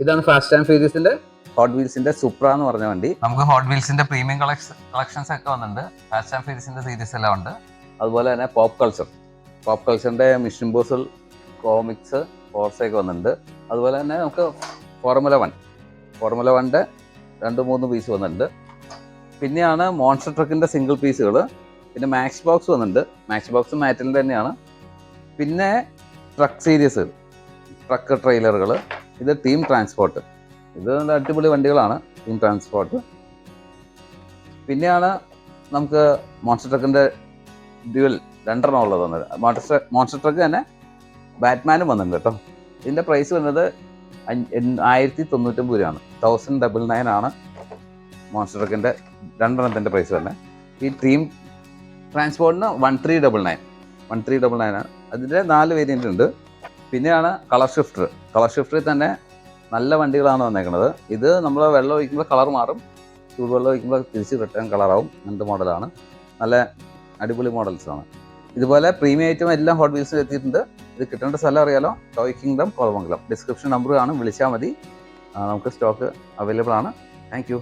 ഇതാണ് fast and ഫ്യൂരിയസിന്റെ hot വീൽസിന്റെ സുപ്ര എന്ന് പറഞ്ഞ വണ്ടി. നമുക്ക് ഹോട്ട് വീൽസിന്റെ പ്രീമിയം കളക്ഷൻസ് ഒക്കെ വന്നിട്ടുണ്ട്. ഫാസ്റ്റ് ആൻഡ് ഫ്യൂരിയസിന്റെ സീരീസ് എല്ലാം ഉണ്ട്. അതുപോലെ തന്നെ പോപ്പ് കൾച്ചറിന്റെ മിഷൻ ബോസിൽ കോമിക്സ് ഫോർസയൊക്കെ വന്നിട്ടുണ്ട്. അതുപോലെ തന്നെ നമുക്ക് ഫോർമുല 1 2-3 പീസ് വന്നിട്ടുണ്ട്. പിന്നെയാണ് മോൺസ്റ്റർ ട്രക്കിന്റെ സിംഗിൾ പീസുകൾ. പിന്നെ മാക്സ് ബോക്സ് വന്നിട്ടുണ്ട്. മാക്സ് ബോക്സ് മാറ്റലിൻ്റെ തന്നെയാണ്. പിന്നെ ട്രക്ക് സീരീസ്, ട്രക്ക് ട്രെയിലറുകൾ. ഇത് ടീം ട്രാൻസ്പോർട്ട്. ഇത് അടിപൊളി വണ്ടികളാണ്, ടീം ട്രാൻസ്പോർട്ട്. പിന്നെയാണ് നമുക്ക് മോൺസ്റ്റർ ട്രക്കിൻ്റെ ഡ്യുവൽ 2 ഉള്ളത് വന്നത്. മോൺസ്റ്റർ ട്രക്ക് തന്നെ ബാറ്റ്മാനും വന്നിട്ടുണ്ട് കേട്ടോ. ഇതിൻ്റെ പ്രൈസ് വന്നത് 1099 രൂപയാണ്. 1099 ആണ് മോൺസ്റ്റർ ട്രക്കിൻ്റെ 2 പ്രൈസ് തന്നെ. ഈ ടീം ട്രാൻസ്പോർട്ടിന് 1399 ആണ്. അതിൻ്റെ 4 വേരിയൻ്റ് ഉണ്ട്. പിന്നെയാണ് കളർ ഷിഫ്റ്റർ തന്നെ നല്ല വണ്ടികളാണ് വന്നേക്കുന്നത്. ഇത് നമ്മൾ വെള്ളം ഒഴിക്കുമ്പോൾ കളർ മാറും, ചൂടുവെള്ളം ഒഴിക്കുമ്പോൾ തിരിച്ച് റിട്ടേൺ കളറാവും. അങ്ങനത്തെ മോഡലാണ്. നല്ല അടിപൊളി മോഡൽസാണ്. ഇതുപോലെ പ്രീമിയം ഐറ്റം എല്ലാം ഹോട്ട് വീൽസിൽ എത്തിയിട്ടുണ്ട്. ഇത് കിട്ടേണ്ട സ്ഥലം അറിയാലോ, toy kingdom Kothamangalam. Description number ആണ്, വിളിച്ചാൽ മതി. നമുക്ക് സ്റ്റോക്ക് അവൈലബിൾ ആണ്. Thank you.